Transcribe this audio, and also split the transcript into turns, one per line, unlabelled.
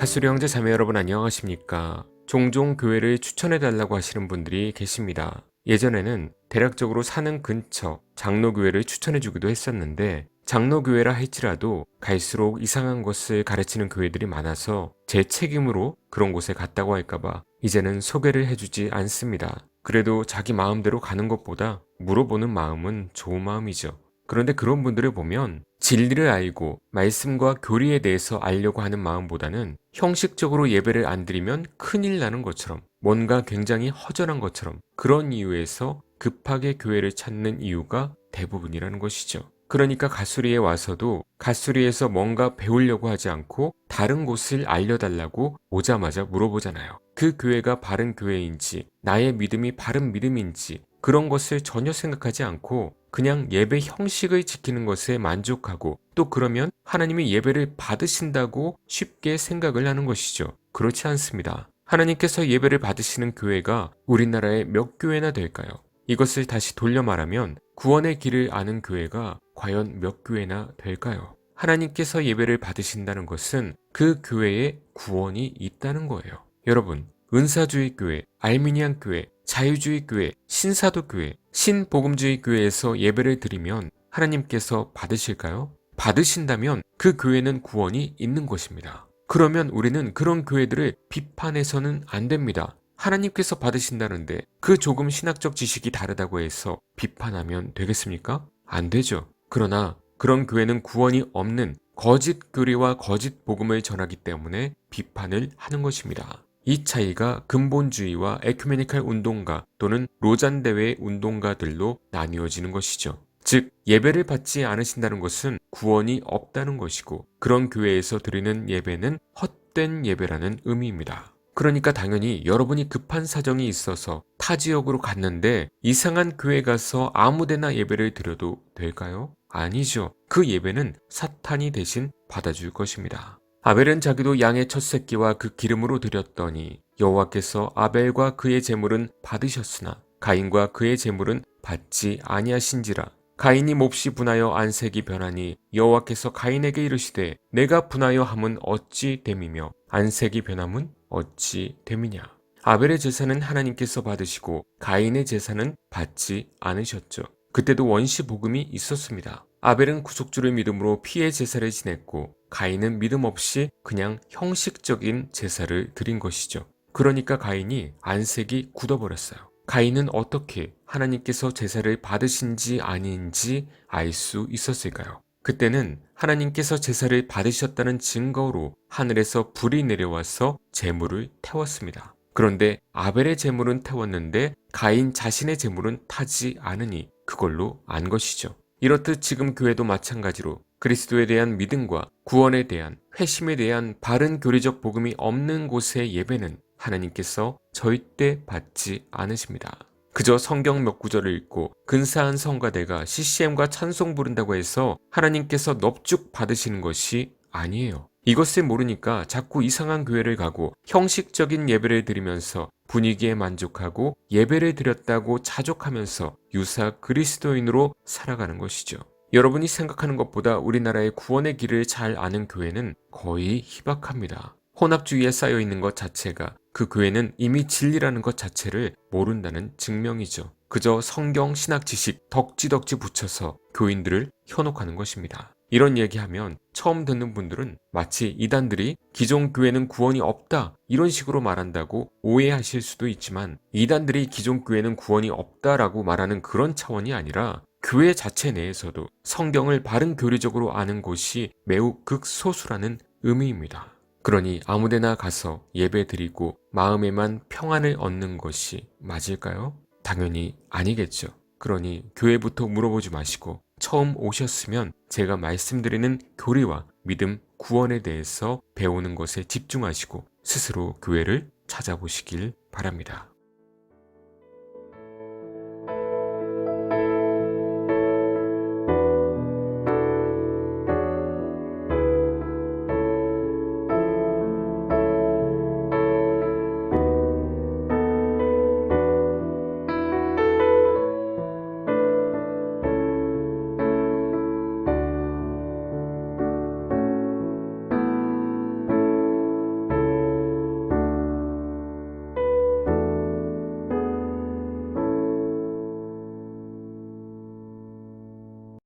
가수리 형제 자매 여러분 안녕하십니까? 종종 교회를 추천해달라고 하시는 분들이 계십니다. 예전에는 대략적으로 사는 근처 장로교회를 추천해주기도 했었는데 장로교회라 할지라도 갈수록 이상한 것을 가르치는 교회들이 많아서 제 책임으로 그런 곳에 갔다고 할까봐 이제는 소개를 해주지 않습니다. 그래도 자기 마음대로 가는 것보다 물어보는 마음은 좋은 마음이죠. 그런데 그런 분들을 보면 진리를 알고 말씀과 교리에 대해서 알려고 하는 마음보다는 형식적으로 예배를 안 드리면 큰일 나는 것처럼 뭔가 굉장히 허전한 것처럼 그런 이유에서 급하게 교회를 찾는 이유가 대부분이라는 것이죠. 그러니까 가수리에 와서도 가수리에서 뭔가 배우려고 하지 않고 다른 곳을 알려달라고 오자마자 물어보잖아요. 그 교회가 바른 교회인지 나의 믿음이 바른 믿음인지 그런 것을 전혀 생각하지 않고 그냥 예배 형식을 지키는 것에 만족하고 또 그러면 하나님이 예배를 받으신다고 쉽게 생각을 하는 것이죠. 그렇지 않습니다. 하나님께서 예배를 받으시는 교회가 우리나라에 몇 교회나 될까요? 이것을 다시 돌려 말하면 구원의 길을 아는 교회가 과연 몇 교회나 될까요? 하나님께서 예배를 받으신다는 것은 그 교회에 구원이 있다는 거예요. 여러분, 은사주의 교회, 알미니안 교회, 자유주의 교회, 신사도 교회, 신복음주의 교회에서 예배를 드리면 하나님께서 받으실까요? 받으신다면 그 교회는 구원이 있는 것입니다. 그러면 우리는 그런 교회들을 비판해서는 안 됩니다. 하나님께서 받으신다는데 그 조금 신학적 지식이 다르다고 해서 비판하면 되겠습니까? 안 되죠. 그러나 그런 교회는 구원이 없는 거짓 교리와 거짓 복음을 전하기 때문에 비판을 하는 것입니다. 이 차이가 근본주의와 에큐메니칼 운동가 또는 로잔대회 운동가들로 나뉘어지는 것이죠. 즉 예배를 받지 않으신다는 것은 구원이 없다는 것이고 그런 교회에서 드리는 예배는 헛된 예배라는 의미입니다. 그러니까 당연히 여러분이 급한 사정이 있어서 타 지역으로 갔는데 이상한 교회 가서 아무데나 예배를 드려도 될까요? 아니죠. 그 예배는 사탄이 대신 받아줄 것입니다. 아벨은 자기도 양의 첫 새끼와 그 기름으로 드렸더니 여호와께서 아벨과 그의 제물은 받으셨으나 가인과 그의 제물은 받지 아니하신지라. 가인이 몹시 분하여 안색이 변하니 여호와께서 가인에게 이르시되 내가 분하여 함은 어찌 됨이며 안색이 변함은 어찌 됨이냐. 아벨의 제사는 하나님께서 받으시고 가인의 제사는 받지 않으셨죠. 그때도 원시 복음이 있었습니다. 아벨은 구속주를 믿음으로 피의 제사를 지냈고 가인은 믿음 없이 그냥 형식적인 제사를 드린 것이죠. 그러니까 가인이 안색이 굳어버렸어요. 가인은 어떻게 하나님께서 제사를 받으신지 아닌지 알 수 있었을까요? 그때는 하나님께서 제사를 받으셨다는 증거로 하늘에서 불이 내려와서 제물을 태웠습니다. 그런데 아벨의 제물은 태웠는데 가인 자신의 제물은 타지 않으니 그걸로 안 것이죠. 이렇듯 지금 교회도 마찬가지로 그리스도에 대한 믿음과 구원에 대한 회심에 대한 바른 교리적 복음이 없는 곳의 예배는 하나님께서 절대 받지 않으십니다. 그저 성경 몇 구절을 읽고 근사한 성가대가 CCM과 찬송 부른다고 해서 하나님께서 넙죽 받으시는 것이 아니에요. 이것을 모르니까 자꾸 이상한 교회를 가고 형식적인 예배를 드리면서 분위기에 만족하고 예배를 드렸다고 자족하면서 유사 그리스도인으로 살아가는 것이죠. 여러분이 생각하는 것보다 우리나라의 구원의 길을 잘 아는 교회는 거의 희박합니다. 혼합주의에 쌓여 있는 것 자체가 그 교회는 이미 진리라는 것 자체를 모른다는 증명이죠. 그저 성경 신학 지식 덕지덕지 붙여서 교인들을 현혹하는 것입니다. 이런 얘기하면 처음 듣는 분들은 마치 이단들이 기존 교회는 구원이 없다 이런 식으로 말한다고 오해하실 수도 있지만 이단들이 기존 교회는 구원이 없다라고 말하는 그런 차원이 아니라 교회 자체 내에서도 성경을 바른 교리적으로 아는 곳이 매우 극소수라는 의미입니다. 그러니 아무데나 가서 예배드리고 마음에만 평안을 얻는 것이 맞을까요? 당연히 아니겠죠. 그러니 교회부터 물어보지 마시고 처음 오셨으면 제가 말씀드리는 교리와 믿음, 구원에 대해서 배우는 것에 집중하시고 스스로 교회를 찾아보시길 바랍니다.